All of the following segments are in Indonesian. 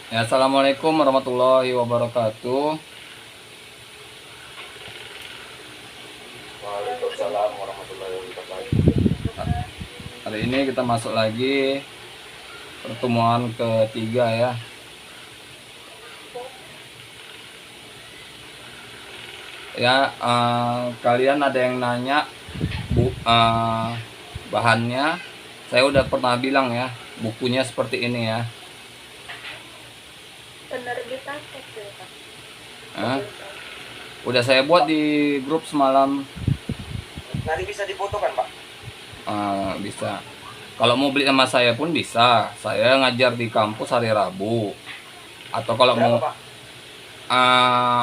Ya, assalamualaikum warahmatullahi wabarakatuh. Waalaikumsalam warahmatullahi wabarakatuh. Hari ini kita masuk lagi pertemuan ketiga ya. Ya, kalian ada yang nanya bahannya. Saya udah pernah bilang ya, bukunya seperti ini ya. Penerbitan kecil Pak. Eh, Udah saya buat di grup semalam. Nanti bisa difoto kan, Pak? Bisa. Kalau mau beli sama saya pun bisa. Saya ngajar di kampus hari Rabu. Atau kalau mau Berapa,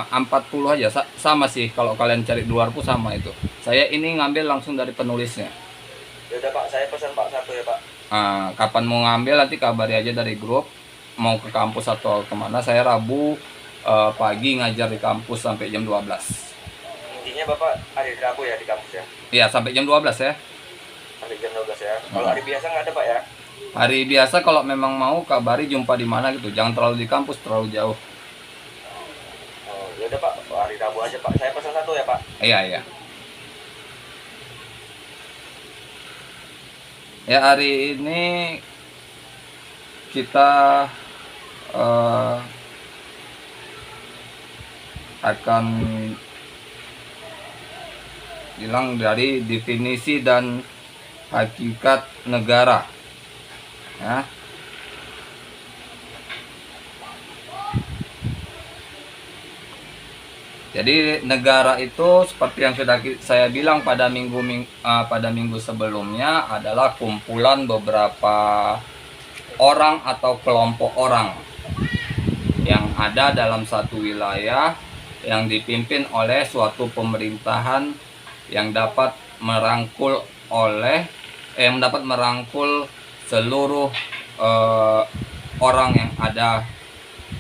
Pak? 40 aja sama sih, kalau kalian cari di luar pun sama itu. Saya ini ngambil langsung dari penulisnya. Ya udah, Pak, saya pesan Pak satu ya, Pak. Kapan mau ngambil nanti kabari aja dari grup, mau ke kampus atau kemana. Saya Rabu pagi ngajar di kampus sampai jam 12. Intinya Bapak hari Rabu ya di kampus ya. Iya, sampai jam 12 ya. Sampai jam 12 ya. Kalau hari biasa nggak ada, Pak ya? Hari biasa kalau memang mau kabari jumpa di mana gitu, jangan terlalu di kampus, terlalu jauh. Oh, ya udah, Pak. Hari Rabu aja, Pak. Saya pesan satu ya, Pak. Iya, iya. Ya, hari ini kita eh, akan bilang dari definisi dan hakikat negara ya. Jadi negara itu seperti yang sudah saya bilang pada minggu sebelumnya adalah kumpulan beberapa orang atau kelompok orang yang ada dalam satu wilayah yang dipimpin oleh suatu pemerintahan yang dapat merangkul seluruh orang yang ada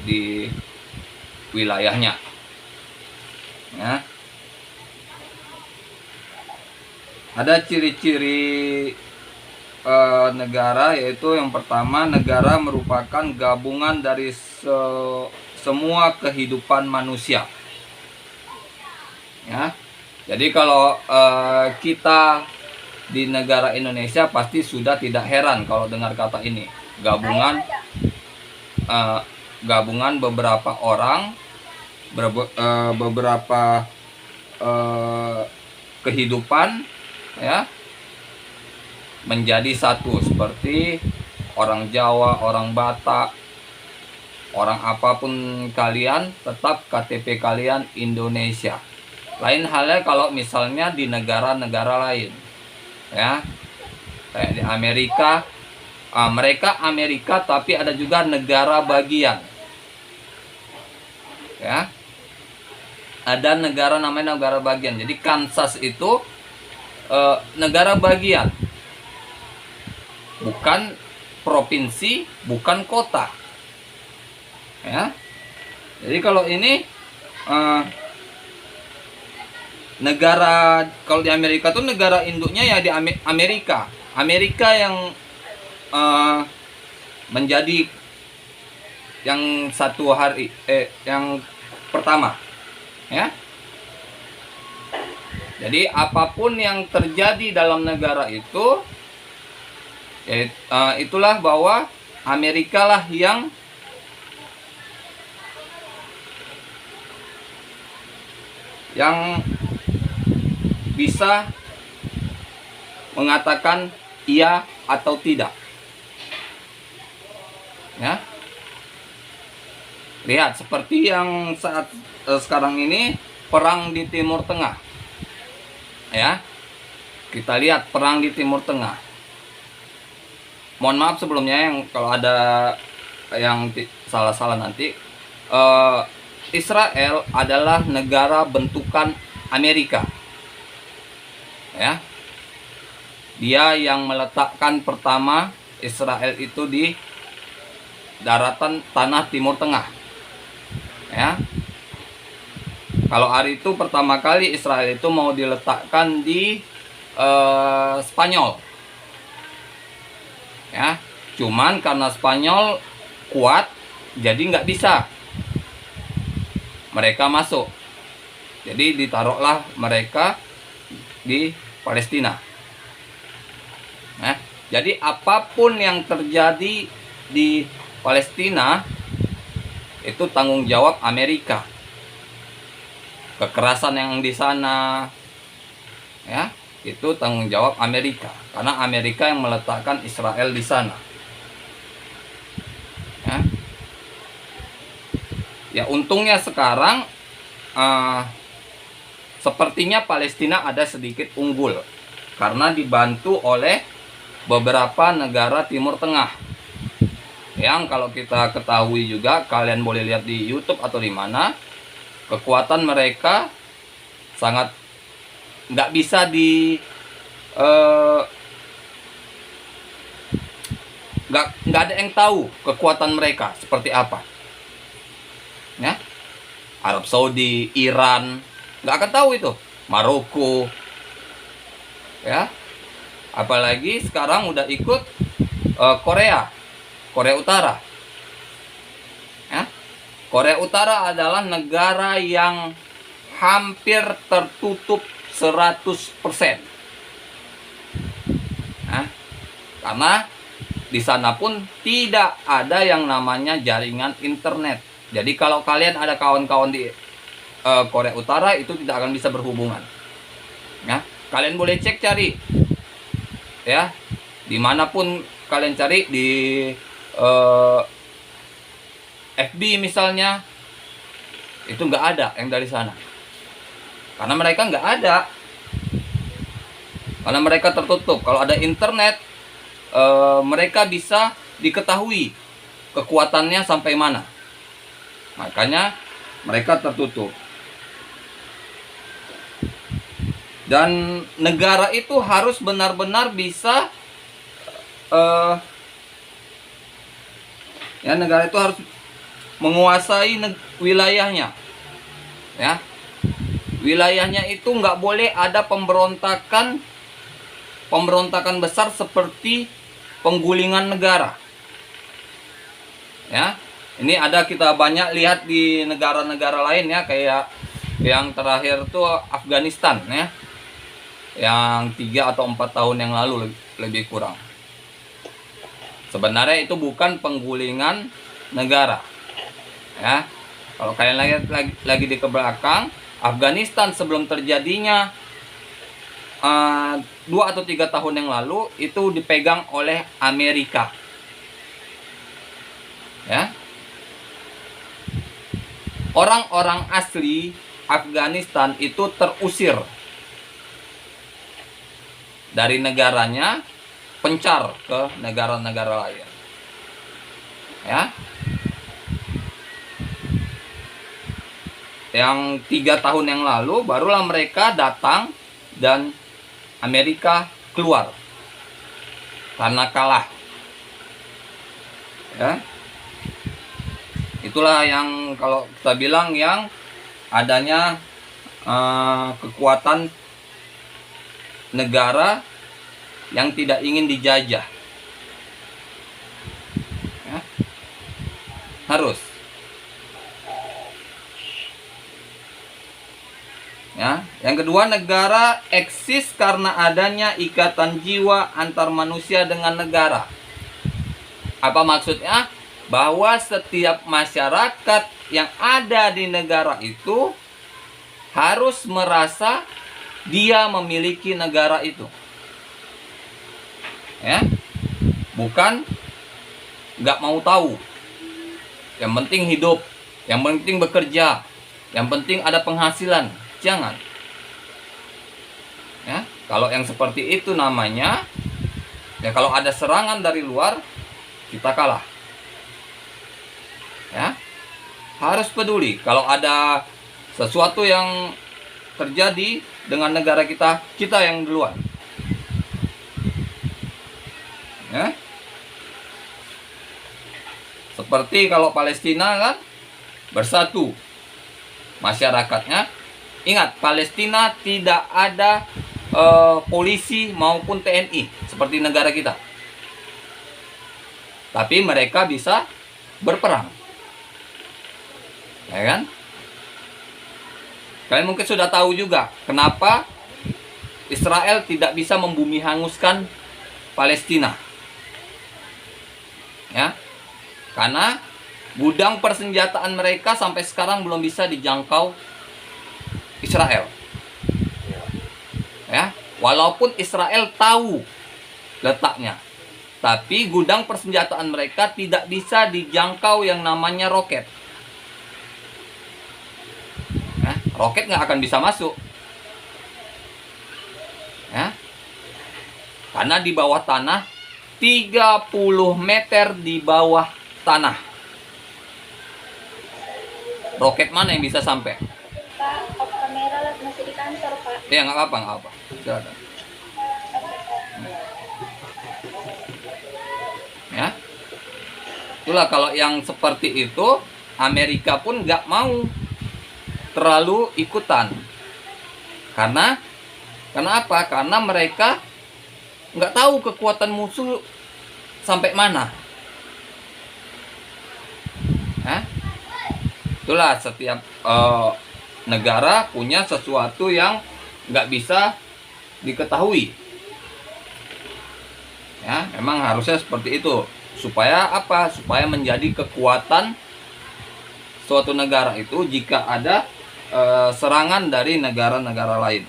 di wilayahnya ya. Ada ciri-ciri negara, yaitu yang pertama, negara merupakan gabungan dari semua kehidupan manusia ya. Jadi kalau kita di negara Indonesia pasti sudah tidak heran kalau dengar kata ini, gabungan beberapa orang, beberapa kehidupan ya, menjadi satu, seperti orang Jawa, orang Batak, orang apapun kalian, tetap KTP kalian Indonesia. Lain halnya kalau misalnya di negara-negara lain ya, kayak di Amerika, mereka Amerika tapi ada juga negara bagian ya. Ada negara namanya negara bagian. Jadi Kansas itu negara bagian, bukan provinsi, bukan kota ya. Jadi kalau ini negara, kalau di Amerika tuh negara induknya ya di Amerika yang menjadi yang satu hari yang pertama ya. Jadi apapun yang terjadi dalam negara itu itulah bahwa Amerika lah yang bisa mengatakan iya atau tidak ya. Lihat seperti yang saat sekarang ini, perang di Timur Tengah ya. Kita lihat perang di Timur Tengah. Mohon maaf sebelumnya yang kalau ada yang salah-salah nanti. Israel adalah negara bentukan Amerika ya. Dia yang meletakkan pertama Israel itu di daratan tanah Timur Tengah ya. Kalau hari itu pertama kali Israel itu mau diletakkan di Spanyol ya. Cuman karena Spanyol kuat jadi nggak bisa mereka masuk. Jadi ditaruhlah mereka di Palestina. Nah, jadi apapun yang terjadi di Palestina itu tanggung jawab Amerika. Kekerasan yang di sana, ya, itu tanggung jawab Amerika, karena Amerika yang meletakkan Israel di sana. Ya, ya untungnya sekarang sepertinya Palestina ada sedikit unggul karena dibantu oleh beberapa negara Timur Tengah. Yang kalau kita ketahui juga, kalian boleh lihat di YouTube atau di mana, kekuatan mereka sangat nggak bisa nggak ada yang tahu kekuatan mereka seperti apa. Ya, Arab Saudi, Iran, nggak akan tahu itu. Maroko, ya, apalagi sekarang udah ikut Korea Utara. Ya, Korea Utara adalah negara yang hampir tertutup 100%. Nah, karena di sana pun tidak ada yang namanya jaringan internet. Jadi kalau kalian ada kawan-kawan di Korea Utara itu tidak akan bisa berhubungan. Ya, kalian boleh cek cari, ya, dimanapun kalian cari di FB misalnya, itu nggak ada yang dari sana, karena mereka nggak ada, karena mereka tertutup. Kalau ada internet, mereka bisa diketahui kekuatannya sampai mana, makanya mereka tertutup. Dan negara itu harus benar-benar bisa negara itu harus menguasai wilayahnya. Ya, wilayahnya itu nggak boleh ada pemberontakan besar seperti penggulingan negara. Ya, ini ada kita banyak lihat di negara-negara lain, ya, kayak yang terakhir tuh Afghanistan, ya, yang 3 atau 4 tahun yang lalu lebih kurang. Sebenarnya itu bukan penggulingan negara. Ya, kalau kalian lihat lagi di ke belakang, Afghanistan sebelum terjadinya 2 atau 3 tahun yang lalu itu dipegang oleh Amerika. Ya, orang-orang asli Afghanistan itu terusir dari negaranya, pencar ke negara-negara lain. Ya, yang 3 tahun yang lalu barulah mereka datang dan Amerika keluar karena kalah. Ya, itulah yang kalau kita bilang yang adanya kekuatan negara yang tidak ingin dijajah. Ya, harus. Ya, yang kedua, negara eksis karena adanya ikatan jiwa antar manusia dengan negara. Apa maksudnya? Bahwa setiap masyarakat yang ada di negara itu harus merasa dia memiliki negara itu. Ya, bukan nggak mau tahu. Yang penting hidup, yang penting bekerja, yang penting ada penghasilan. Jangan. Ya, kalau yang seperti itu namanya, ya, kalau ada serangan dari luar, kita kalah. Ya, harus peduli. Kalau ada sesuatu yang terjadi dengan negara kita, kita yang duluan. Ya, seperti kalau Palestina kan bersatu masyarakatnya. Ingat, Palestina tidak ada polisi maupun TNI seperti negara kita, tapi mereka bisa berperang. Ya kan? Kalian mungkin sudah tahu juga kenapa Israel tidak bisa membumi hanguskan Palestina. Ya. Karena gudang persenjataan mereka sampai sekarang belum bisa dijangkau Israel. Ya, walaupun Israel tahu letaknya, tapi gudang persenjataan mereka tidak bisa dijangkau yang namanya roket. Ya, roket nggak akan bisa masuk. Ya, karena di bawah tanah 30 meter di bawah tanah. Roket mana yang bisa sampai? Pak, off kamera masih di kantor, Pak. Ya nggak apa-apa, nggak apa. Silakan. Ya, itulah kalau yang seperti itu Amerika pun nggak mau terlalu ikutan. Karena apa? Karena mereka nggak tahu kekuatan musuh sampai mana. Ya? Itulah setiap negara punya sesuatu yang nggak bisa diketahui. Ya, memang harusnya seperti itu. Supaya apa? Supaya menjadi kekuatan suatu negara itu jika ada serangan dari negara-negara lain.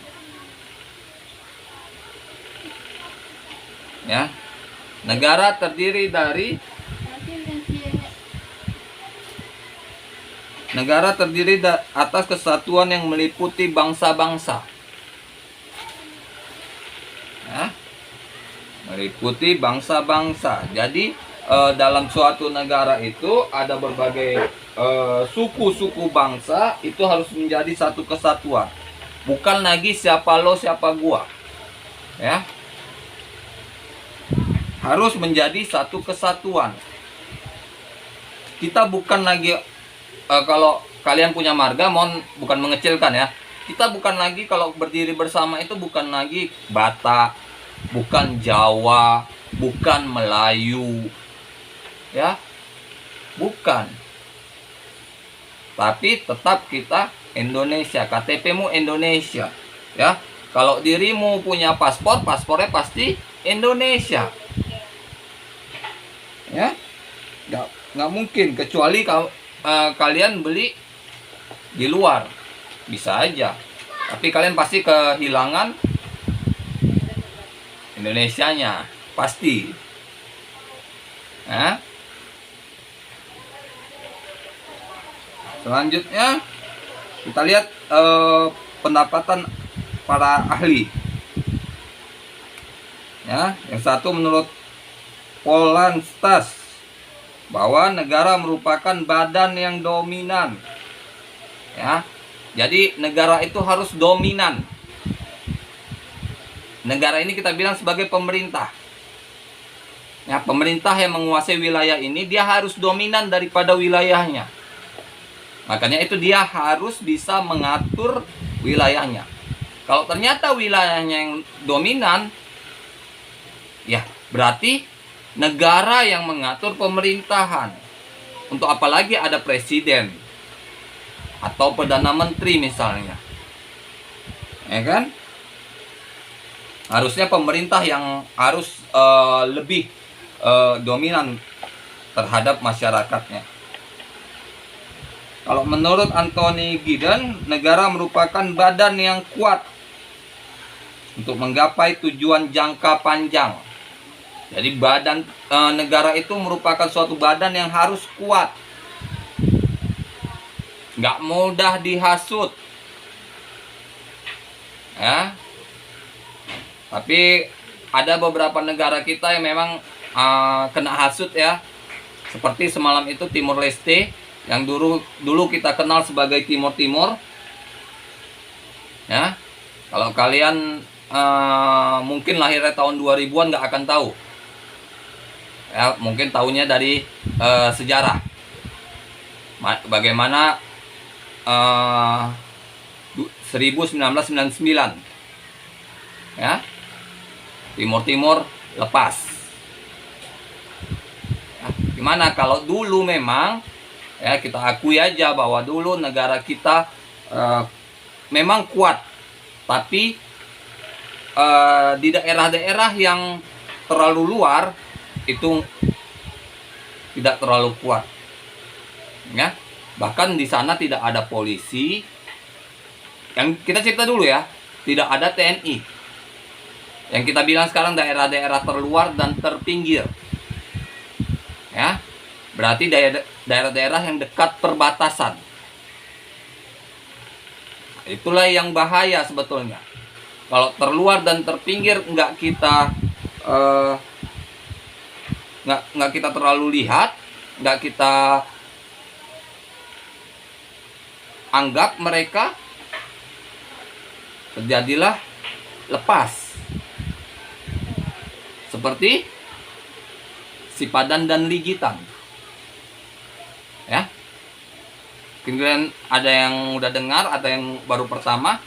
Ya, negara terdiri dari atas kesatuan yang meliputi bangsa-bangsa. Ya, meliputi bangsa-bangsa. Jadi dalam suatu negara itu ada berbagai suku-suku bangsa, itu harus menjadi satu kesatuan. Bukan lagi siapa lo siapa gua. Ya. Harus menjadi satu kesatuan. Kita bukan lagi kalau kalian punya marga, mohon bukan mengecilkan ya. Kita bukan lagi kalau berdiri bersama itu bukan lagi Batak, bukan Jawa, bukan Melayu. Ya. Bukan. Tapi tetap kita Indonesia, KTP-mu Indonesia. Ya. Kalau dirimu punya paspor, paspornya pasti Indonesia. Ya. Nggak mungkin kecuali kalian beli di luar. Bisa aja. Tapi kalian pasti kehilangan Indonesianya, pasti. Nah, selanjutnya kita lihat pendapatan para ahli. Ya, yang satu menurut Polanstas bahwa negara merupakan badan yang dominan. Ya. Jadi negara itu harus dominan. Negara ini kita bilang sebagai pemerintah. Ya, pemerintah yang menguasai wilayah ini dia harus dominan daripada wilayahnya. Makanya itu dia harus bisa mengatur wilayahnya. Kalau ternyata wilayahnya yang dominan, ya berarti negara yang mengatur pemerintahan. Untuk apalagi ada presiden atau perdana menteri misalnya. Ya kan? Harusnya pemerintah yang harus lebih dominan terhadap masyarakatnya. Kalau menurut Anthony Giddens, negara merupakan badan yang kuat untuk menggapai tujuan jangka panjang. Jadi badan negara itu merupakan suatu badan yang harus kuat. Nggak mudah dihasut. Ya. Tapi ada beberapa negara kita yang memang kena hasut ya. Seperti semalam itu Timor Leste yang dulu kita kenal sebagai Timor Timur. Ya. Kalau kalian mungkin lahirnya tahun 2000-an nggak akan tahu. Ya, mungkin tahunya dari sejarah. Bagaimana 1999 ya, Timur lepas. Ya, gimana kalau dulu memang Ya, kita akui aja bahwa dulu negara kita memang kuat, tapi di daerah-daerah yang terlalu luar itu tidak terlalu kuat. Ya, bahkan di sana tidak ada polisi. Yang kita cerita dulu ya, tidak ada TNI. Yang kita bilang sekarang daerah-daerah terluar dan terpinggir. Ya, berarti daerah-daerah yang dekat perbatasan. Itulah yang bahaya sebetulnya. Kalau terluar dan terpinggir nggak kita nggak kita terlalu lihat, nggak kita anggap mereka, terjadilah lepas seperti Sipadan dan Ligitan. Ya, mungkin ada yang udah dengar, ada yang baru pertama.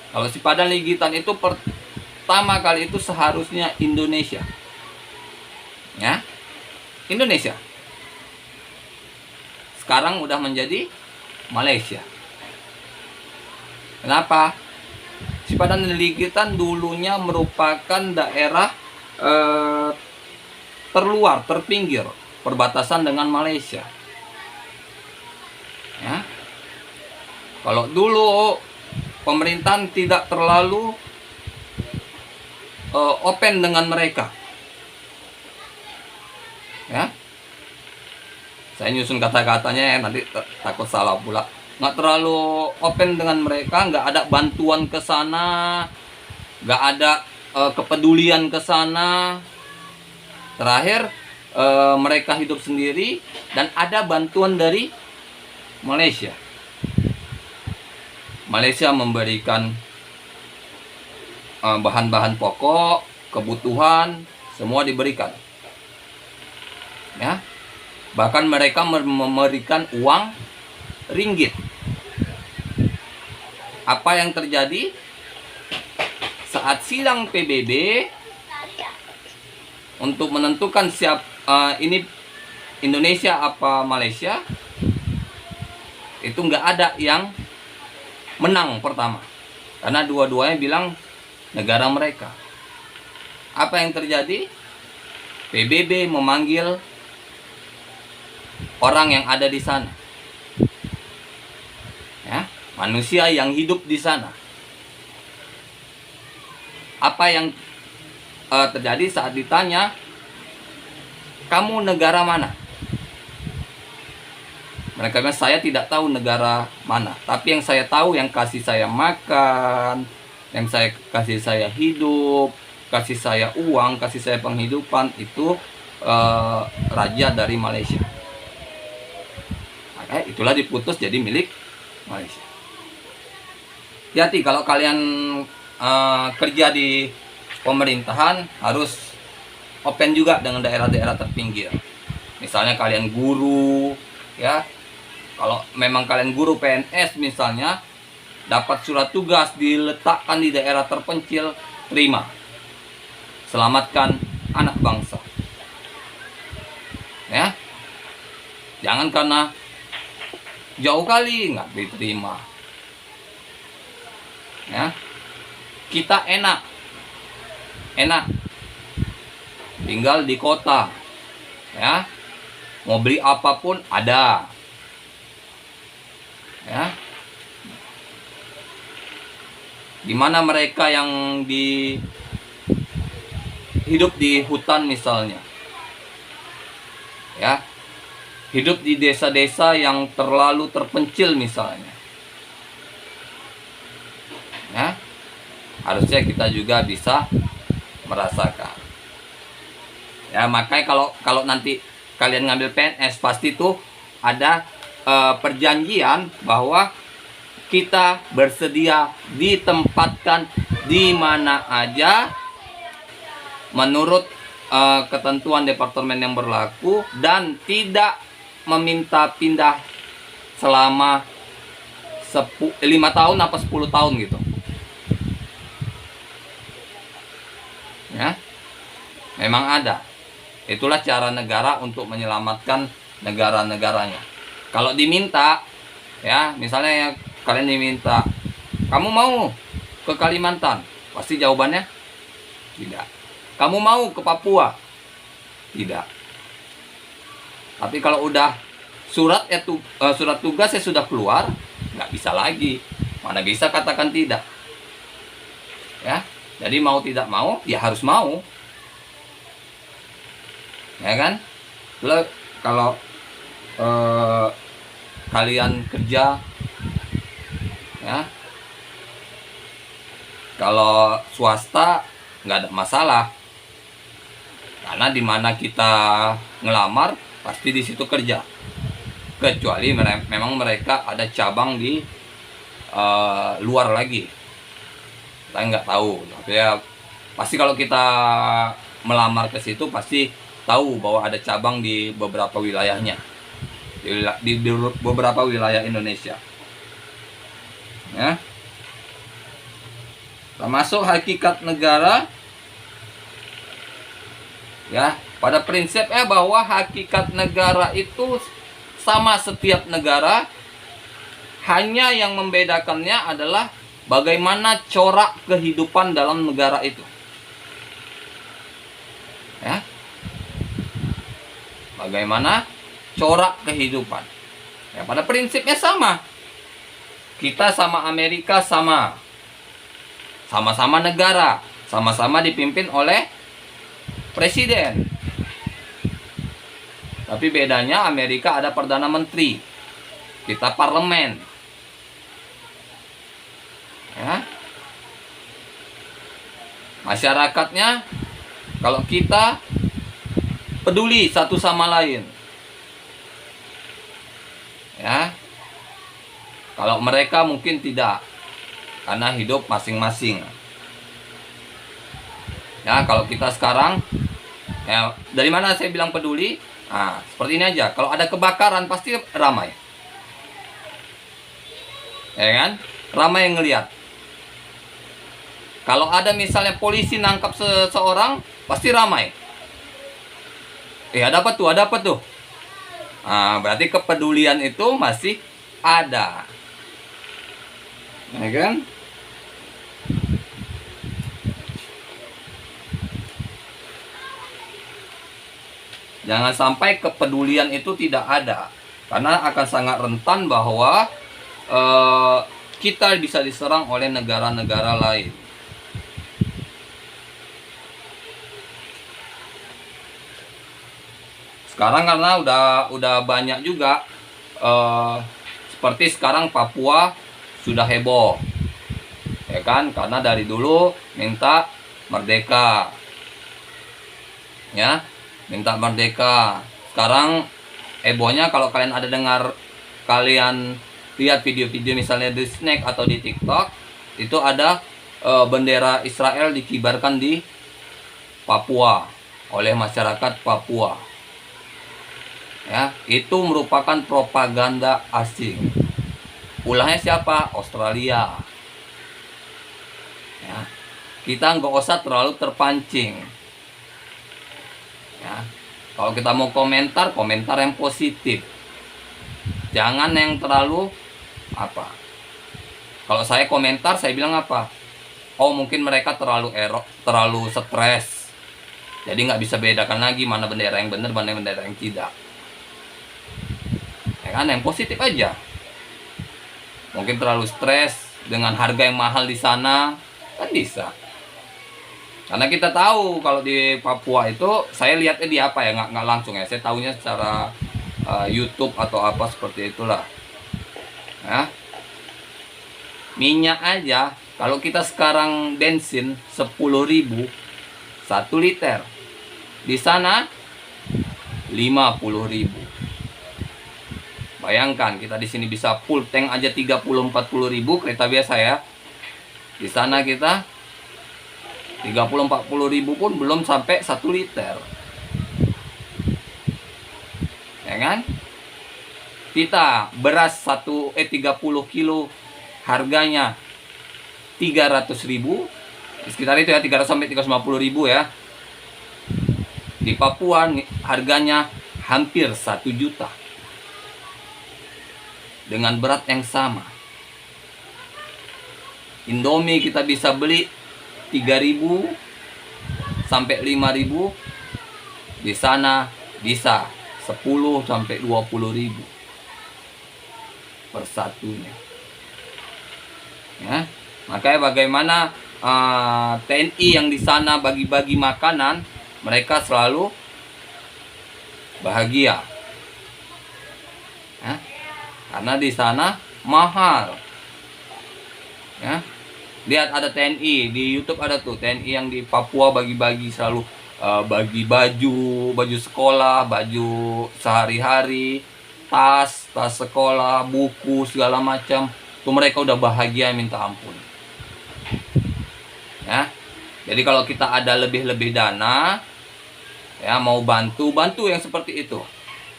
Kalau Sipadan Ligitan itu pertama kali itu seharusnya Indonesia. Ya, Indonesia. Sekarang udah menjadi Malaysia. Kenapa? Sipadan dan Ligitan dulunya merupakan daerah terluar, terpinggir, perbatasan dengan Malaysia. Ya. Kalau dulu pemerintahan tidak terlalu open dengan mereka. Ya. Saya nyusun kata-katanya ya, nanti takut salah pula. Nggak terlalu open dengan mereka, nggak ada bantuan ke sana, nggak ada kepedulian ke sana. Terakhir mereka hidup sendiri dan ada bantuan dari Malaysia. Malaysia memberikan bahan-bahan pokok, kebutuhan, semua diberikan. Ya. Bahkan mereka memberikan uang ringgit. Apa yang terjadi saat sidang PBB untuk menentukan ini Indonesia apa Malaysia, itu nggak ada yang menang pertama, karena dua-duanya bilang negara mereka. Apa yang terjadi? PBB memanggil orang yang ada di sana, ya, manusia yang hidup di sana. Apa yang terjadi saat ditanya, kamu negara mana? Mereka bilang, saya tidak tahu negara mana, tapi yang saya tahu, yang kasih saya makan, yang kasih saya hidup, kasih saya uang, kasih saya penghidupan, itu raja dari Malaysia. Maka itulah diputus jadi milik Malaysia. Hati-hati kalau kalian kerja di pemerintahan, harus open juga dengan daerah-daerah terpinggir. Misalnya kalian guru, ya. Kalau memang kalian guru PNS misalnya, dapat surat tugas diletakkan di daerah terpencil, terima. Selamatkan anak bangsa. Ya. Jangan karena jauh kali nggak diterima. Ya. Kita enak tinggal di kota, ya, mau beli apapun ada, ya. Gimana mereka yang hidup di hutan misalnya, ya, hidup di desa-desa yang terlalu terpencil misalnya, ya, harusnya kita juga bisa merasakan. Ya, makanya kalau nanti kalian ngambil PNS, pasti tuh ada perjanjian bahwa kita bersedia ditempatkan di mana aja menurut ketentuan departemen yang berlaku, dan tidak meminta pindah selama 5 tahun apa 10 tahun gitu. Ya. Memang ada. Itulah cara negara untuk menyelamatkan negara-negaranya. Kalau diminta, ya misalnya ya, kalian diminta, kamu mau ke Kalimantan? Pasti jawabannya tidak. Kamu mau ke Papua? Tidak. Tapi kalau udah surat tugasnya sudah keluar, nggak bisa lagi. Mana bisa katakan tidak? Ya, jadi mau tidak mau, ya harus mau. Ya kan? Itulah kalau kalian kerja, ya, kalau swasta nggak ada masalah, karena dimana kita ngelamar pasti di situ kerja, kecuali memang mereka ada cabang di luar lagi, saya nggak tahu. Tapi ya pasti kalau kita melamar ke situ pasti tahu bahwa ada cabang di beberapa wilayahnya, di beberapa wilayah Indonesia, ya. Termasuk hakikat negara, ya, pada prinsipnya bahwa hakikat negara itu sama setiap negara, hanya yang membedakannya adalah bagaimana corak kehidupan dalam negara itu, ya, bagaimana corak kehidupan, ya, pada prinsipnya sama. Kita sama Amerika sama-sama negara, sama-sama dipimpin oleh presiden. Tapi bedanya Amerika ada perdana menteri, kita parlemen, ya. Masyarakatnya, kalau kita peduli satu sama lain, ya. Kalau mereka mungkin tidak, karena hidup masing-masing. Ya, kalau kita sekarang, ya, dari mana saya bilang peduli? Nah, seperti ini aja. Kalau ada kebakaran pasti ramai, ya kan? Ramai yang ngelihat. Kalau ada misalnya polisi nangkap seseorang, pasti ramai. Ada apa tuh? Ada apa tuh? Nah, berarti kepedulian itu masih ada, ya kan? Jangan sampai kepedulian itu tidak ada, karena akan sangat rentan bahwa kita bisa diserang oleh negara-negara lain. Sekarang karena udah banyak juga, seperti sekarang Papua sudah heboh, ya kan? Karena dari dulu minta merdeka, ya, minta merdeka. Sekarang hebohnya, kalau kalian ada dengar, kalian lihat video-video misalnya di Snack atau di TikTok, itu ada bendera Israel dikibarkan di Papua oleh masyarakat Papua. Ya, itu merupakan propaganda asing. Ulahnya siapa? Australia. Ya, kita nggak usah terlalu terpancing. Ya, kalau kita mau komentar yang positif, jangan yang terlalu apa. Kalau saya komentar, saya bilang apa? Oh, mungkin mereka terlalu stres, jadi nggak bisa bedakan lagi mana bendera yang benar, mana bendera yang tidak. Ya kan, yang positif aja. Mungkin terlalu stres dengan harga yang mahal di sana, kan bisa. Karena kita tahu kalau di Papua itu, saya lihatnya di apa ya, nggak langsung ya, saya tahunya secara YouTube atau apa seperti itulah. Ya. Minyak aja, kalau kita sekarang bensin 10.000 1 liter, di sana 50.000. Bayangkan, kita di sini bisa full tank aja 30-40.000 kereta biasa ya. Di sana kita 30-40.000 pun belum sampai 1 liter. Ya kan? Kita beras 30 kilo harganya 300.000, sekitar itu ya, 300 sampai 350.000 ya. Di Papua harganya hampir 1 juta. dengan berat yang sama. Indomie kita bisa beli 3.000 sampai 5.000, di sana bisa 10 sampai 20.000 per satunya. Ya, makanya bagaimana TNI yang di sana bagi-bagi makanan, mereka selalu bahagia. Ya, karena di sana mahal. Ya, lihat ada TNI di YouTube, ada tuh TNI yang di Papua bagi-bagi selalu bagi baju sekolah, baju sehari-hari, tas sekolah, buku segala macam. Tuh mereka udah bahagia minta ampun. Ya. Jadi kalau kita ada lebih dana, ya mau bantu yang seperti itu.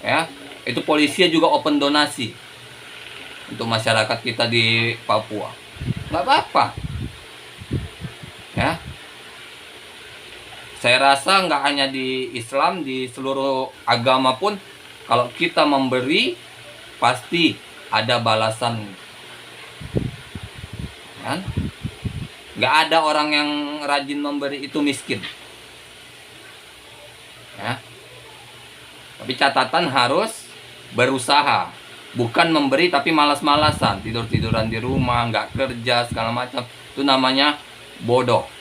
Ya. Itu polisi juga open donasi untuk masyarakat kita di Papua. Nggak apa-apa. Ya. Saya rasa nggak hanya di Islam, di seluruh agama pun, kalau kita memberi pasti ada balasan. Kan? Nggak ada orang yang rajin memberi itu miskin. Ya. Tapi catatan harus berusaha, bukan memberi tapi malas-malasan, tidur-tiduran di rumah, nggak kerja segala macam. Itu namanya bodoh.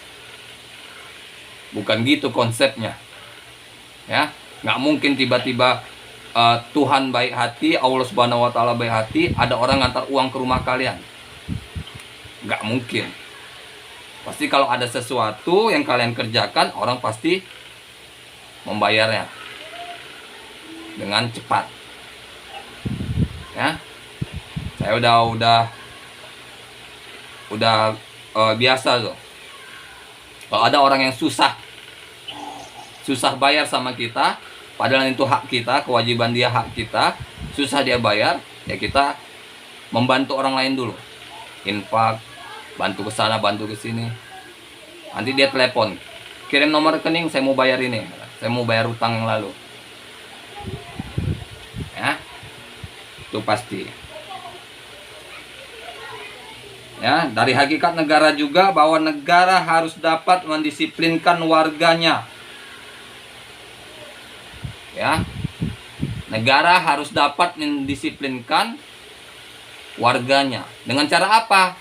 Bukan gitu konsepnya. Ya, nggak mungkin tiba-tiba Tuhan baik hati, Allah Subhanahu wa taala baik hati, ada orang ngantar uang ke rumah kalian. Nggak mungkin. Pasti kalau ada sesuatu yang kalian kerjakan, orang pasti membayarnya dengan cepat. Ya. Saya udah biasa tuh. Kalau ada orang yang susah bayar sama kita, padahal itu hak kita, kewajiban dia, hak kita, susah dia bayar, ya kita membantu orang lain dulu. Infak, bantu ke sana, bantu ke sini. Nanti dia telepon, kirim nomor rekening, saya mau bayar ini, saya mau bayar utang yang lalu. Ya, itu pasti. Ya, dari hakikat negara juga bahwa negara harus dapat mendisiplinkan warganya. Ya. Negara harus dapat mendisiplinkan warganya. Dengan cara apa?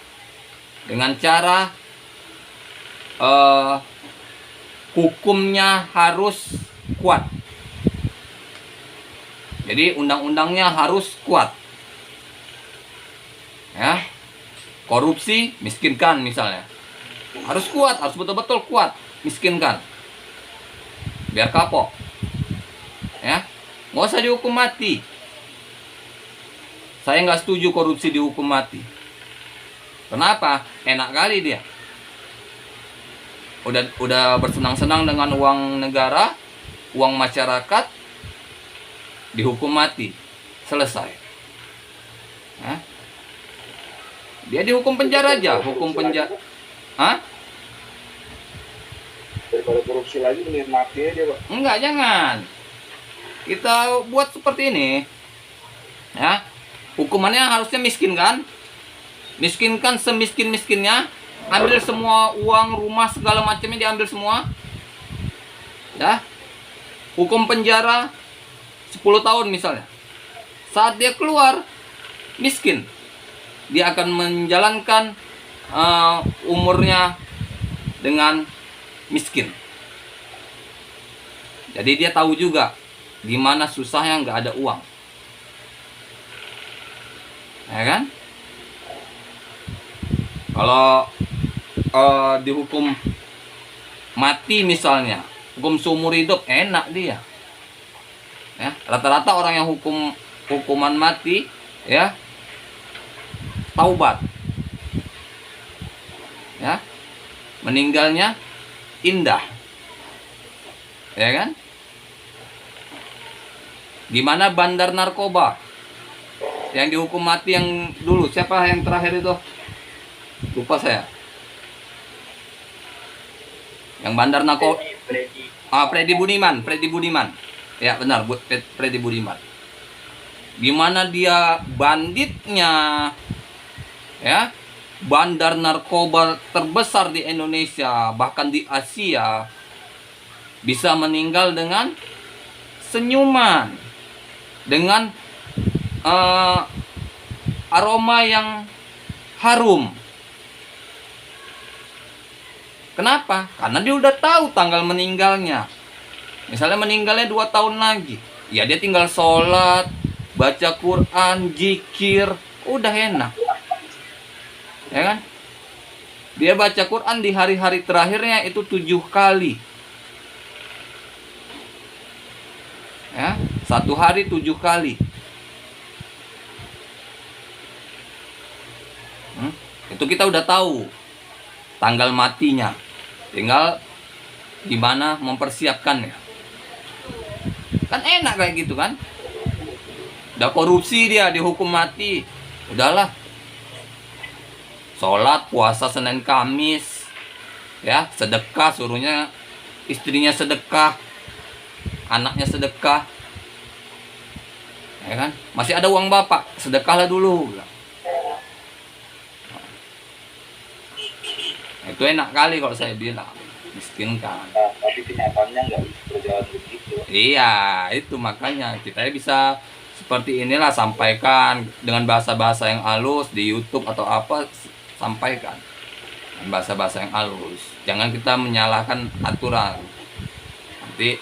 Dengan cara hukumnya harus kuat. Jadi undang-undangnya harus kuat. Ya. Korupsi, miskinkan misalnya. Harus kuat, harus betul-betul kuat, miskinkan. Biar kapok. Ya, nggak usah dihukum mati. Saya nggak setuju korupsi dihukum mati. Kenapa? Enak kali dia. Udah bersenang-senang dengan uang negara, uang masyarakat, dihukum mati. Selesai. Ya. Dia dihukum penjara aja, hukum penjara. Hah? Daripada korupsi lagi mending mati aja, Pak. Enggak, jangan. Kita buat seperti ini. Ya. Hukumannya harusnya miskinkan. Miskinkan semiskin-miskinnya, ambil semua uang, rumah, segala macamnya diambil semua. Ya. Hukum penjara 10 tahun misalnya. Saat dia keluar miskin, dia akan menjalankan umurnya dengan miskin. Jadi dia tahu juga gimana susahnya nggak ada uang, ya kan? Kalau dihukum mati misalnya, hukum seumur hidup, enak dia. Ya, rata-rata orang yang hukuman mati, ya, taubat, ya, meninggalnya indah, ya kan? Gimana bandar narkoba yang dihukum mati yang dulu, siapa yang terakhir itu? Lupa saya. Yang bandar narkoba, Freddy Budiman. Ya benar, Freddy Budiman. di mana dia banditnya, ya, bandar narkoba terbesar di Indonesia, bahkan di Asia, bisa meninggal dengan senyuman, dengan aroma yang harum. Kenapa? Karena dia udah tahu tanggal meninggalnya. Misalnya meninggalnya 2 tahun lagi, ya dia tinggal sholat, baca Quran, zikir, udah enak, ya kan? Dia baca Quran di hari-hari terakhirnya itu 7 kali, ya, 1 hari 7 kali. Itu kita udah tahu tanggal matinya, tinggal gimana mempersiapkannya. Kan enak kayak gitu kan. Udah korupsi dia dihukum mati, udahlah, sholat puasa Senin Kamis, ya, sedekah, suruhnya istrinya sedekah, anaknya sedekah, ya kan, masih ada uang bapak, sedekahlah dulu. Itu enak kali kalau saya bilang, miskinkan. Tapi kenyataannya nggak berjalan begitu. Iya, itu makanya kita bisa seperti inilah, sampaikan dengan bahasa-bahasa yang halus di YouTube atau apa, sampaikan dengan bahasa-bahasa yang halus. Jangan kita menyalahkan aturan, nanti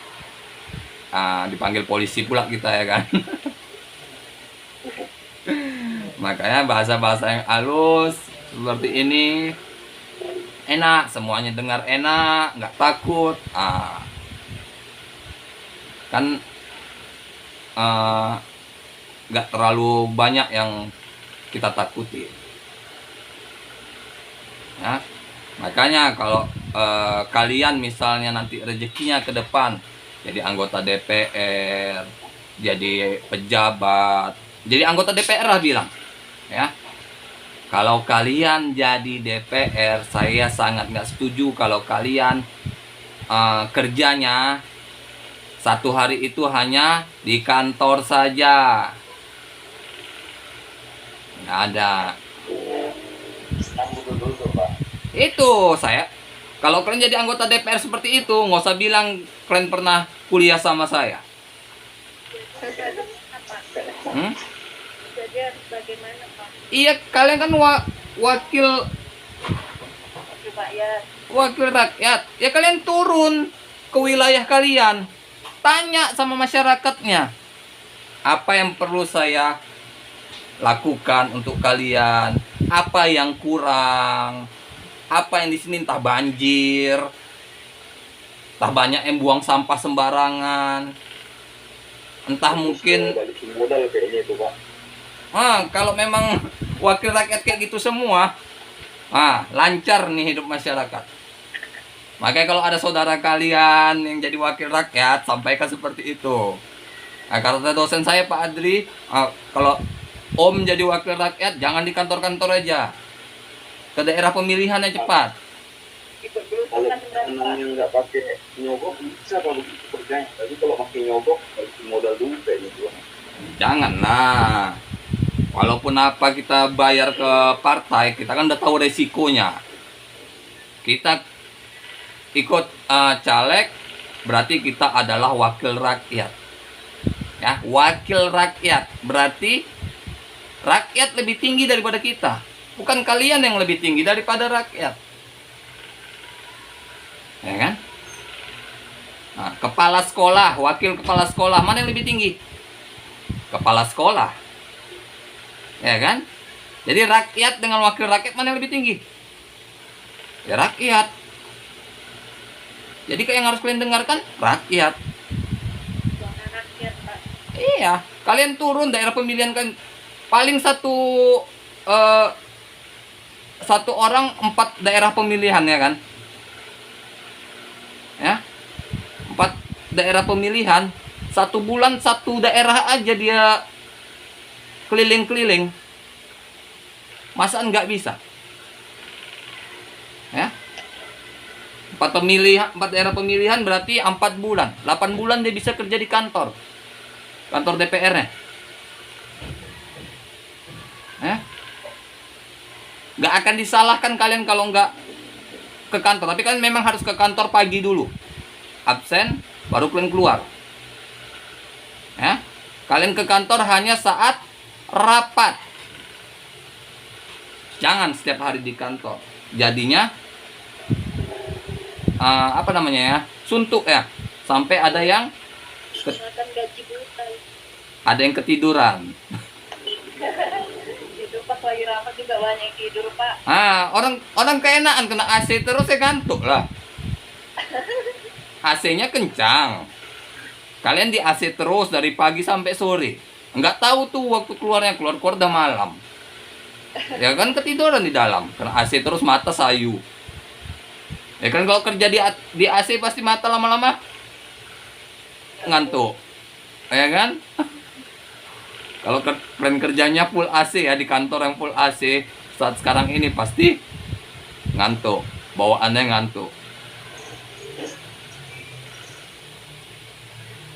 dipanggil polisi pula kita, ya kan. Makanya bahasa-bahasa yang halus seperti ini enak, semuanya dengar enak, nggak takut. Kan nggak terlalu banyak yang kita takuti, ya. Makanya kalau kalian misalnya nanti rezekinya ke depan jadi anggota DPR, jadi pejabat, jadi anggota DPR lah bilang, ya. Kalau kalian jadi DPR, saya sangat nggak setuju kalau kalian kerjanya 1 hari itu hanya di kantor saja. Nggak ada. Itu saya. Kalau kalian jadi anggota DPR seperti itu, nggak usah bilang kalian pernah kuliah sama saya. Jadi harus bagaimana, Pak? Iya, kalian kan wakil rakyat. Ya kalian turun ke wilayah kalian, tanya sama masyarakatnya, apa yang perlu saya lakukan untuk kalian, apa yang kurang, apa yang di sini, entah banjir, entah banyak yang buang sampah sembarangan, entah mungkin modal kayaknya itu, Pak. kalau memang wakil rakyat kayak gitu semua, lancar nih hidup masyarakat. Makanya kalau ada saudara kalian yang jadi wakil rakyat, sampaikan seperti itu. Kata dosen saya Pak Adri, kalau Om jadi wakil rakyat, jangan di kantor-kantor aja, ke daerah pemilihannya cepat. Kalau yang nggak pakai nyogok bisa Pak begitu kerjanya. Tapi kalau pakai nyogok harus modal dulu kayaknya itu. Janganlah. Walaupun apa kita bayar ke partai, kita kan udah tahu resikonya. Kita ikut caleg, berarti kita adalah wakil rakyat. Ya, wakil rakyat berarti rakyat lebih tinggi daripada kita, bukan kalian yang lebih tinggi daripada rakyat, ya kan? Kepala sekolah, wakil kepala sekolah, mana yang lebih tinggi? Kepala sekolah, ya kan? Jadi rakyat dengan wakil rakyat, mana yang lebih tinggi? Ya rakyat. Jadi yang harus kalian dengarkan rakyat. Iya, kalian turun daerah pemilihan kan, paling satu orang 4 daerah pemilihan, ya kan? Ya, 4 daerah pemilihan, 1 bulan 1 daerah aja dia keliling-keliling. Masa nggak bisa? Ya, 4 daerah pemilihan berarti 4 bulan, 8 bulan dia bisa kerja di kantor DPR-nya. Nggak akan disalahkan kalian kalau nggak ke kantor. Tapi kalian memang harus ke kantor pagi dulu. Absen, baru kalian keluar. Ya. Kalian ke kantor hanya saat rapat. Jangan setiap hari di kantor. Jadinya apa namanya ya? Suntuk ya. Sampai ada yang Makan gaji buta. ada yang ketiduran. Itu pas lagi rapat juga banyak yang tidur, Pak. Orang keenaan kena AC terus ya ngantuk lah. AC-nya kencang. Kalian di AC terus dari pagi sampai sore. Nggak tahu tuh waktu keluar udah malam. Ya kan ketiduran di dalam. Kena AC terus mata sayu. Ya kan kalau kerja di AC pasti mata lama-lama ngantuk. Ya kan? Kalau kalian kerjanya full AC ya, di kantor yang full AC saat sekarang ini pasti ngantuk. Bawaannya ngantuk.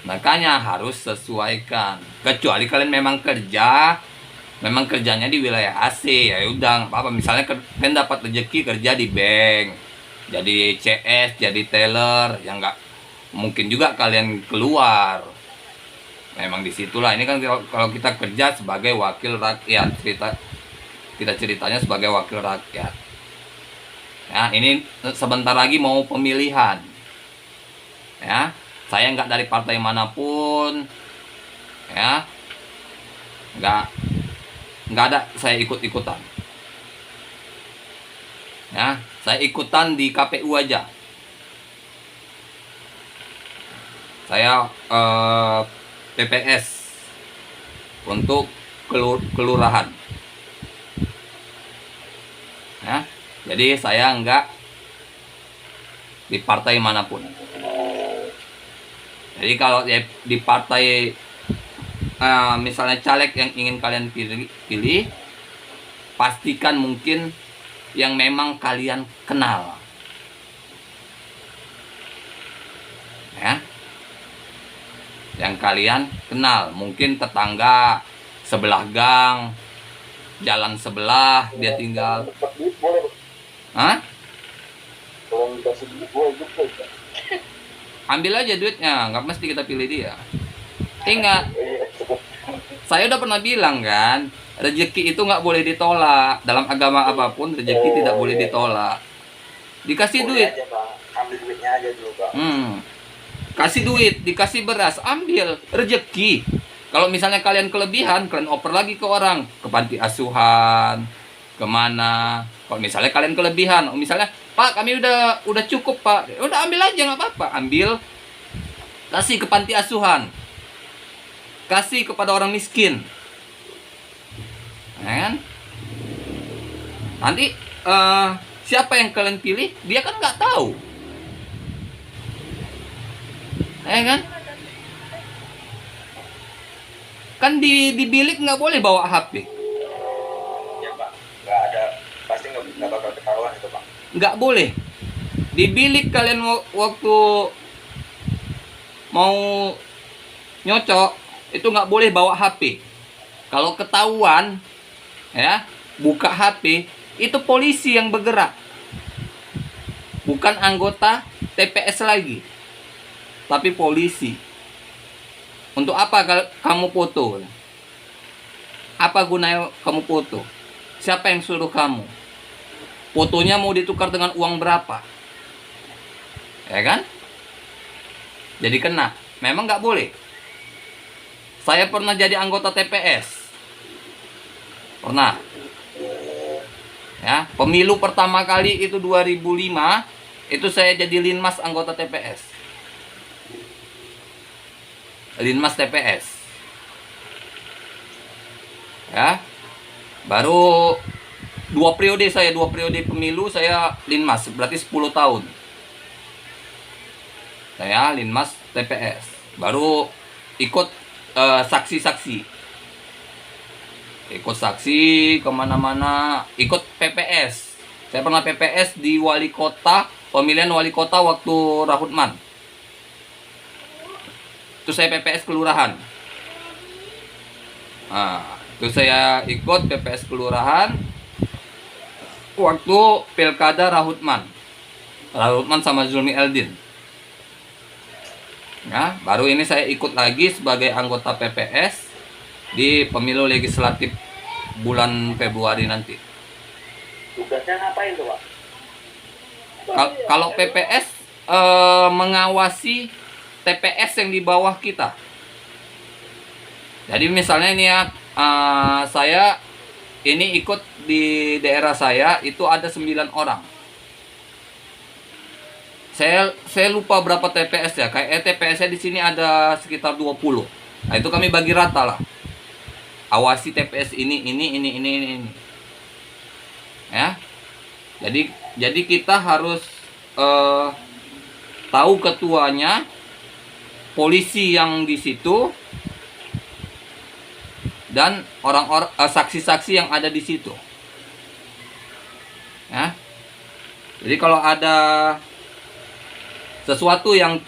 Makanya harus sesuaikan. Kecuali kalian memang kerjanya di wilayah AC, ya udah apa-apa. Misalnya kalian dapat rezeki kerja di bank, jadi CS, jadi teller, ya nggak mungkin juga kalian keluar. Memang disitulah, ini kan kalau kita kerja sebagai wakil rakyat, kita ceritanya sebagai wakil rakyat. Ya, ini sebentar lagi mau pemilihan. Ya, saya nggak dari partai manapun. Ya, nggak ada saya ikut-ikutan. Ya, saya ikutan di KPU aja. Saya PPS untuk kelurahan. Ya, jadi saya nggak di partai manapun. Jadi kalau di partai misalnya caleg yang ingin kalian pilih, pastikan mungkin yang memang kalian kenal. Ya. Yang kalian kenal, mungkin tetangga sebelah gang, jalan sebelah dia tinggal. Boleh. Hah? Kalau dikasih duit boleh juga. Ambil aja duitnya, nggak mesti kita pilih dia. Ingat, saya udah pernah bilang kan, rezeki itu nggak boleh ditolak. Dalam agama apapun, rezeki tidak boleh ditolak. Dikasih duit, Aja, Pak. Ambil duitnya aja dulu, Pak. kasih duit, dikasih beras, ambil rezeki. Kalau misalnya kalian kelebihan, kalian oper lagi ke orang, ke panti asuhan, kemana. Kalau misalnya kalian kelebihan, misalnya, Pak, kami udah cukup, Pak. Udah ambil aja, nggak apa-apa. Ambil, kasih ke panti asuhan, kasih kepada orang miskin. Ya kan? Nanti siapa yang kalian pilih, dia kan nggak tahu. Ya kan? Kan di bilik nggak boleh bawa HP. Ya, Pak. Nggak ada, pasti nggak bakal ketahuan itu, Pak. Nggak boleh. Di bilik kalian waktu mau nyocok itu nggak boleh bawa HP. Kalau ketahuan ya buka HP, itu polisi yang bergerak, bukan anggota TPS lagi, tapi polisi. Untuk apa kamu foto? Apa gunanya kamu foto? Siapa yang suruh kamu? Fotonya mau ditukar dengan uang berapa? Ya kan? Jadi kena. Memang nggak boleh. Saya pernah jadi anggota TPS. Pernah. Ya, pemilu pertama kali itu 2005, itu saya jadi linmas anggota TPS. Linmas TPS. Ya. Baru 2 periode pemilu saya linmas, berarti 10 tahun. Saya linmas TPS. Baru ikut saksi-saksi. Ikut saksi kemana-mana, ikut PPS. Saya pernah PPS di wali kota, pemilihan wali kota waktu Rahutman. Itu saya PPS kelurahan. Nah, itu saya ikut PPS kelurahan. waktu pilkada Rahutman sama Zulmi Eldin. Ya, baru ini saya ikut lagi sebagai anggota PPS di pemilu legislatif bulan Februari nanti. Tugasnya ngapain tuh, Pak? Kalau PPS mengawasi TPS yang di bawah kita. Jadi misalnya ini ya, saya ini ikut di daerah saya itu ada 9 orang. Saya lupa berapa TPS ya. Kayak TPS-nya di sini ada sekitar 20. Nah, itu kami bagi rata lah. Awasi TPS ini. Ya. Jadi kita harus tahu ketuanya, polisi yang di situ, dan orang-orang saksi-saksi yang ada di situ. Ya. Jadi kalau ada sesuatu yang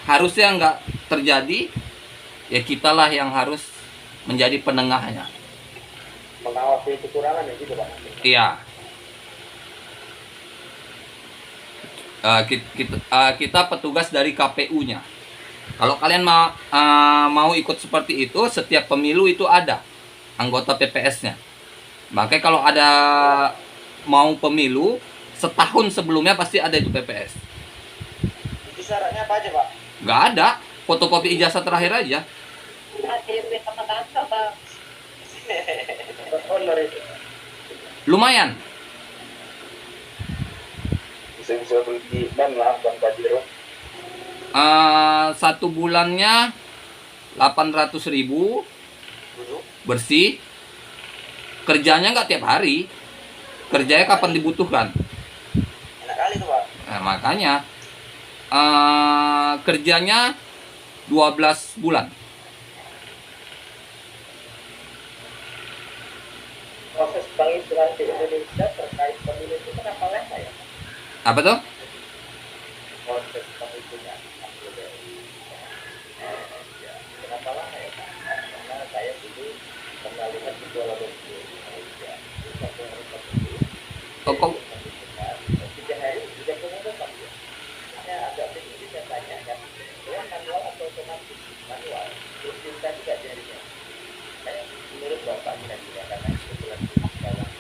harusnya nggak terjadi, ya kitalah yang harus menjadi penengahnya. Mengawasi kekurangan ya gitu, Pak? Iya. Kita petugas dari KPU-nya. Kalau kalian mau ikut seperti itu, setiap pemilu itu ada anggota PPS-nya. Makanya kalau ada mau pemilu, setahun sebelumnya pasti ada itu PPS. Itu syaratnya apa aja, Pak? Nggak ada, fotokopi ijazah terakhir aja. ATP sama kakak, Bang. Honor itu. Lumayan. Bisa beli ban lah, Bang Pajero. 1 bulannya 800.000 bersih. Kerjanya nggak tiap hari, kerjanya kapan dibutuhkan. Enak kali tuh, Pak. Nah, makanya kerjanya 12 bulan. Proses penghitungan di Indonesia terkait pemilu itu kenapa lama ya? Apa tuh? Proses penghitungan kenapa lama ya, Pak? Karena saya dulu pernah lihat di Kuala Lumpur, Malaysia. Itu satu hari pemilu. Kok 3 hari sudah pengumuman ya. Hanya agak sedikit saya tanya kan, manual atau otomatis? Manual. Terus kita juga jadinya. Saya menurut Bapak kira-kira karena kebetulan sudah lama.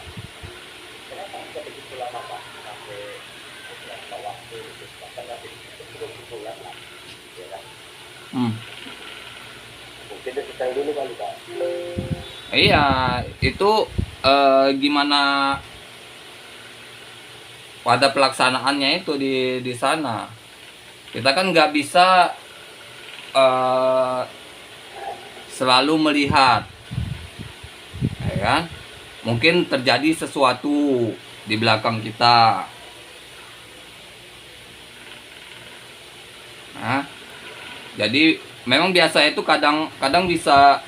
Kenapa bisa begitu lama, Pak? Sampai beberapa waktu itu bahkan sampai 10 bulan lah. Ya kan? Mungkin detail dulu kali, Pak. Iya, itu gimana pada pelaksanaannya itu di sana. Kita kan nggak bisa selalu melihat, ya kan? Mungkin terjadi sesuatu di belakang kita. Nah, jadi memang biasa itu kadang bisa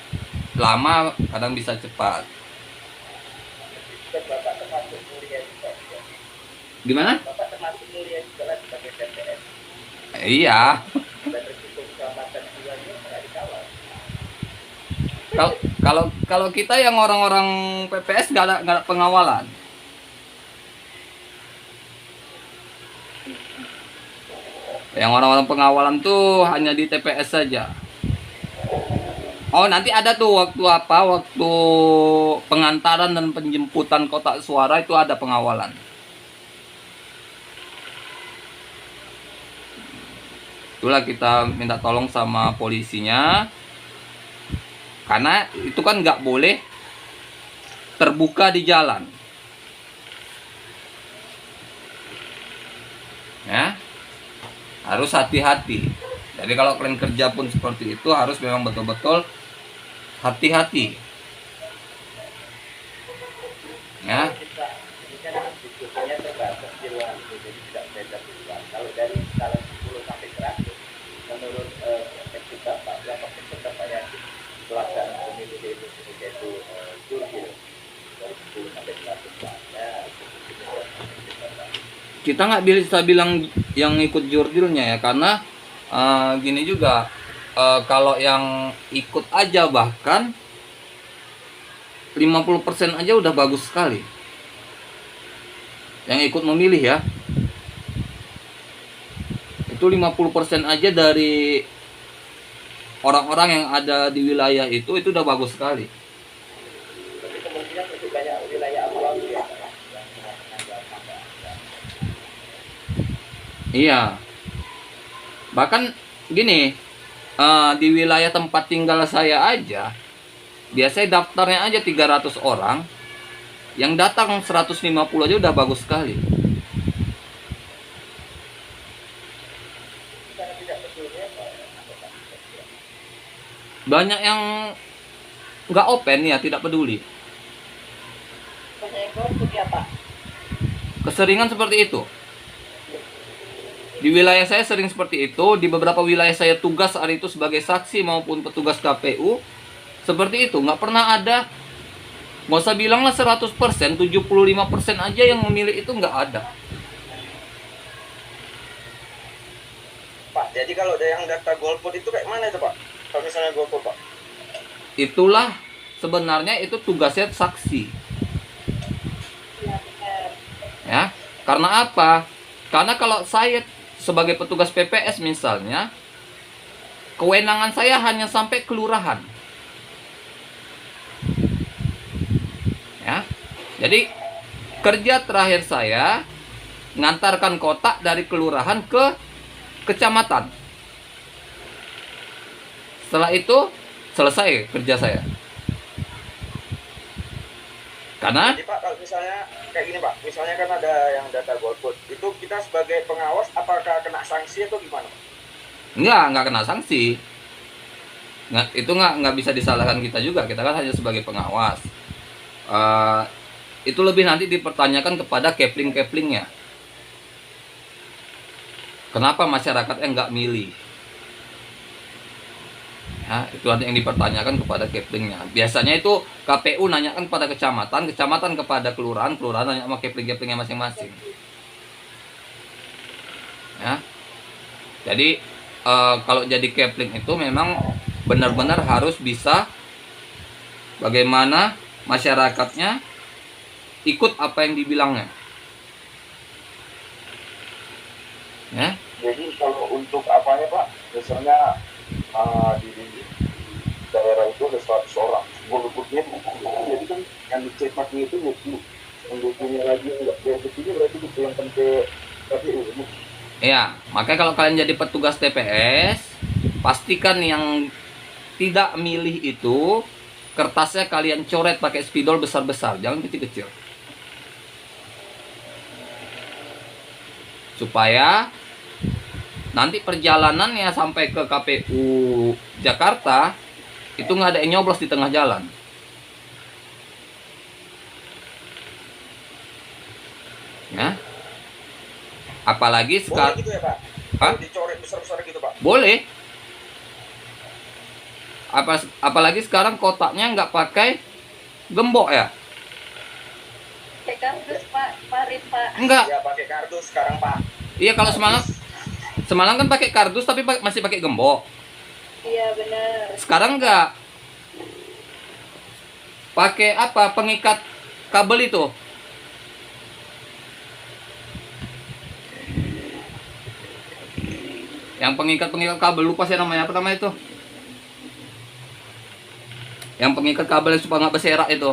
lama, kadang bisa cepat. Dan Bapak termasuk mulia juga. Ya. Gimana? Bapak termasuk mulia juga lah sebagai PPS. Iya. Dan risiko keselamatan jiwanya nggak dikawal. Kalau kita yang orang-orang PPS nggak ada pengawalan. Yang orang-orang pengawalan tuh hanya di TPS saja. Oh, nanti ada tuh waktu pengantaran dan penjemputan kotak suara itu ada pengawalan. Itulah kita minta tolong sama polisinya. Karena itu kan nggak boleh terbuka di jalan. Ya. Harus hati-hati. Jadi kalau kalian kerja pun seperti itu harus memang betul-betul hati-hati. Ya. Ini kan diskusinya terbatas di luar, jadi tidak beda di luar. Kalau dari skala 10 sampai 100, menurut perspektif Bapak, berapa persen Bapak yakin pelaksanaan pemilu di Indonesia itu jurdil dari 10 sampai 100 Pak? Ya, Kita nggak bisa bilang yang ikut jurdilnya ya, karena gini juga, kalau yang ikut aja bahkan 50% aja udah bagus sekali. Yang ikut memilih ya. Itu 50% aja dari orang-orang yang ada di wilayah itu udah bagus sekali. Tapi kemungkinan masih banyak wilayah apa lagi ya? Iya. Bahkan gini, di wilayah tempat tinggal saya aja, biasanya daftarnya aja 300 orang, yang datang 150 aja udah bagus sekali. Karena tidak peduli apa. Banyak yang nggak open ya, tidak peduli. Banyak yang golput ya Pak. Keseringan seperti itu. Di wilayah saya sering seperti itu. Di beberapa wilayah saya tugas saat itu sebagai saksi maupun petugas KPU, seperti itu. Nggak pernah ada, nggak usah bilang lah 100%, 75% aja yang memilih itu nggak ada. Pak, jadi kalau ada yang data golput itu kayak mana itu Pak? Kalau misalnya golput Pak? Itulah sebenarnya itu tugasnya saksi. Iya benar. Ya, karena apa? Karena kalau saya sebagai petugas PPS misalnya, kewenangan saya hanya sampai kelurahan. Ya. Jadi kerja terakhir saya ngantarkan kotak dari kelurahan ke kecamatan. Setelah itu selesai kerja saya. Karena Jadi Pak, kalau misalnya kayak gini Pak, misalnya kan ada yang data golput, itu kita sebagai pengawas apakah kena sanksi atau gimana? nggak kena sanksi. Itu nggak bisa disalahkan kita juga. Kita kan hanya sebagai pengawas. Itu lebih nanti dipertanyakan kepada kepling-keplingnya. Kenapa masyarakatnya nggak milih? Ya, itu nanti yang dipertanyakan kepada keplingnya. Biasanya itu KPU nanyakan kepada kecamatan, kecamatan kepada kelurahan, kelurahan nanya sama kepling-keplingnya masing-masing. Ya. Jadi kalau jadi kepling itu memang benar-benar harus bisa bagaimana masyarakatnya ikut apa yang dibilangnya. Ya. Jadi kalau untuk apanya Pak, misalnya di daerah itu ada 100 orang, golputnya jadi kan yang dicetaknya itu 20, yang 20-nya lagi enggak, yang 20-nya berarti dipulangkan ke KPU. Ya, makanya kalau kalian jadi petugas TPS, pastikan yang tidak milih itu kertasnya kalian coret pakai spidol besar-besar, jangan kecil-kecil. Supaya nanti perjalanannya sampai ke KPU Jakarta itu nggak ada yang nyoblos di tengah jalan. Ya. Apalagi Boleh sekarang gitu ya Pak? Hah? Kalau dicoret besar-besar gitu Pak? boleh. Apalagi sekarang kotaknya nggak pakai gembok ya? Kayak kardus Pak, parit Pak. Enggak. Ya pakai kardus sekarang Pak. Iya, kalau semalam kan pakai kardus tapi masih pakai gembok. Iya benar. Sekarang enggak. Pakai apa? Pengikat kabel itu. Yang pengikat kabel, lupa saya namanya, apa namanya itu? Yang pengikat kabel yang supaya nggak berserak itu.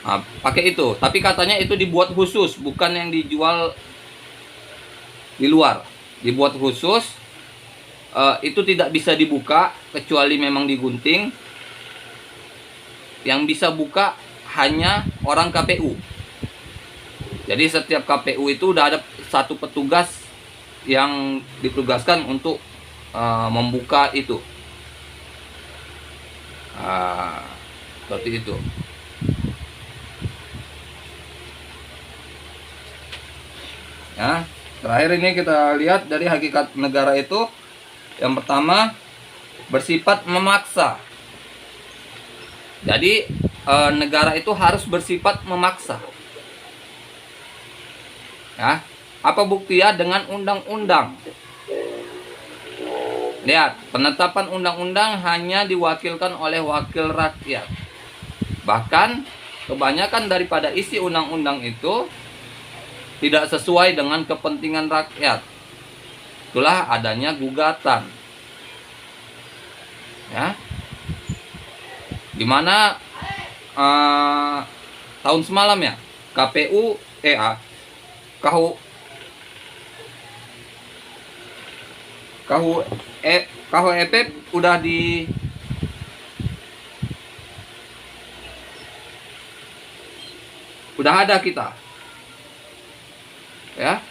Nah, pakai itu. Tapi katanya itu dibuat khusus, bukan yang dijual di luar. Dibuat khusus. Itu tidak bisa dibuka kecuali memang digunting. Yang bisa buka hanya orang KPU. Jadi setiap KPU itu udah ada satu petugas yang ditugaskan untuk membuka itu. Seperti itu. Ya, terakhir ini kita lihat dari hakikat negara itu, yang pertama bersifat memaksa. Jadi negara itu harus bersifat memaksa. Ya, apa buktinya? Dengan undang-undang. Lihat, penetapan undang-undang hanya diwakilkan oleh wakil rakyat. Bahkan kebanyakan daripada isi undang-undang itu tidak sesuai dengan kepentingan rakyat. Itulah adanya gugatan. Ya. Dimana tahun semalam ya, KHUEP udah ada kita, ya,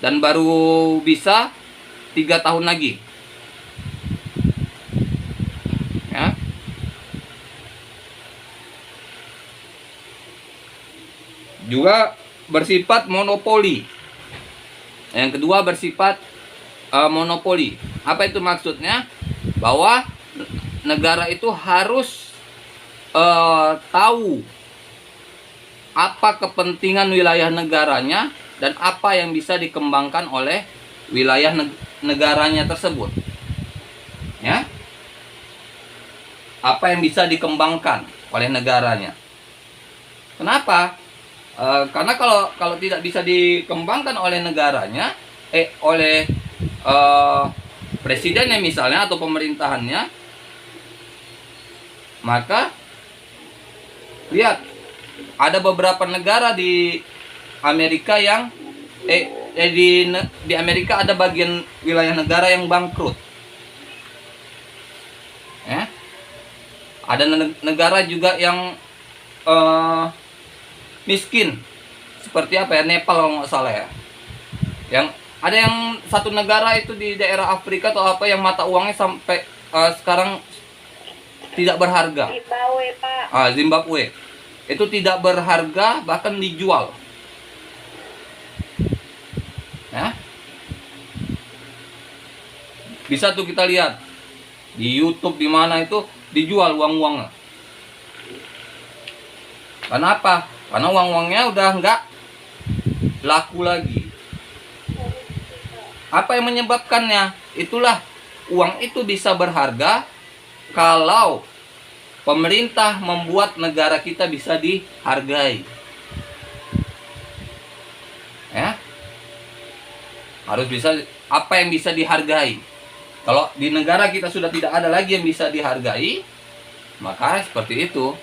dan baru bisa 3 tahun lagi, ya. Juga bersifat monopoli. Yang kedua bersifat monopoli. Apa itu maksudnya? Bahwa negara itu harus tahu apa kepentingan wilayah negaranya dan apa yang bisa dikembangkan oleh wilayah negaranya tersebut. Ya. Apa yang bisa dikembangkan oleh negaranya. Kenapa? Karena kalau tidak bisa dikembangkan oleh negaranya, oleh presidennya misalnya atau pemerintahannya, maka lihat ada beberapa negara di Amerika yang di Amerika ada bagian wilayah negara yang bangkrut, ya. Ada negara juga yang miskin, seperti apa ya, Nepal kalau nggak salah ya. Yang ada yang satu negara itu di daerah Afrika atau apa yang mata uangnya sampai sekarang tidak berharga. Zimbabwe, Pak. Zimbabwe itu tidak berharga, bahkan dijual. Ya. Bisa tuh kita lihat di YouTube di mana itu dijual uang-uangnya. Kenapa? Karena uang-uangnya udah nggak laku lagi. Apa yang menyebabkannya? Itulah, uang itu bisa berharga kalau pemerintah membuat negara kita bisa dihargai. Ya. Harus bisa, apa yang bisa dihargai. Kalau di negara kita sudah tidak ada lagi yang bisa dihargai, maka seperti itu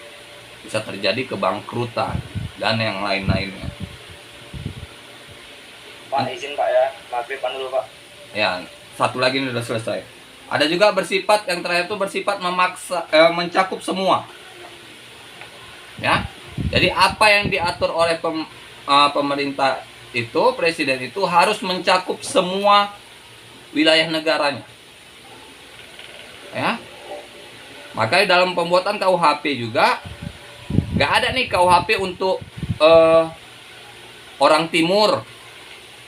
bisa terjadi kebangkrutan dan yang lain-lainnya. Pak, izin Pak ya, maghrib dulu Pak. Ya, satu lagi ini sudah selesai. Ada juga bersifat, yang terakhir itu bersifat memaksa, mencakup semua. Ya, jadi apa yang diatur oleh pemerintah itu, presiden itu harus mencakup semua wilayah negaranya. Ya, makanya dalam pembuatan KUHP juga nggak ada nih KUHP untuk orang timur,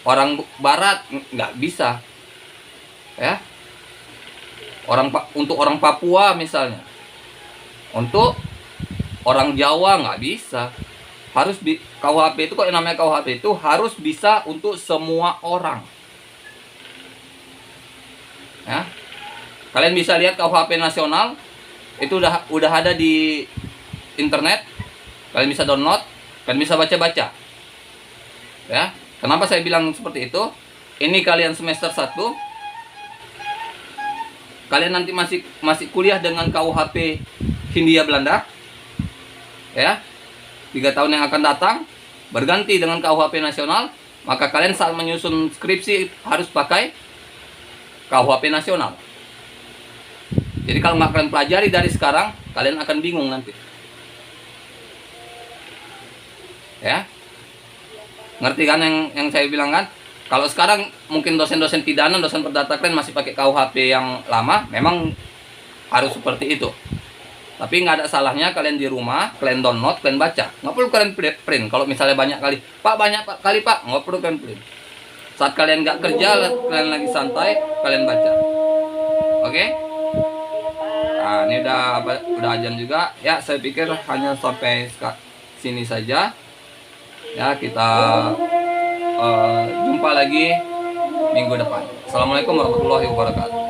orang barat, nggak bisa, ya. Untuk orang Papua misalnya, untuk orang Jawa nggak bisa. Harus KUHP itu, kok yang namanya KUHP itu harus bisa untuk semua orang, ya. Kalian bisa lihat KUHP nasional itu udah ada di internet. Kalian bisa download, kalian bisa baca-baca. Ya, kenapa saya bilang seperti itu? Ini kalian semester 1. Kalian nanti masih kuliah dengan KUHP Hindia Belanda. Ya. 3 tahun yang akan datang berganti dengan KUHP nasional, maka kalian saat menyusun skripsi harus pakai KUHP nasional. Jadi kalau nggak kalian pelajari dari sekarang, kalian akan bingung nanti. Ya, ngerti kan yang saya bilang kan? Kalau sekarang mungkin dosen-dosen pidana, dosen perdata kalian masih pakai KUHP yang lama, memang harus seperti itu. Tapi nggak ada salahnya kalian di rumah, kalian download, kalian baca. Nggak perlu kalian print. Kalau misalnya banyak kali, Pak banyak kali Pak, nggak perlu kalian print. Saat kalian nggak kerja, kalian lagi santai, kalian baca. Oke? Nah, ini udah azan juga. Ya, saya pikir hanya sampai sini saja. Ya, kita jumpa lagi minggu depan. Assalamualaikum warahmatullahi wabarakatuh.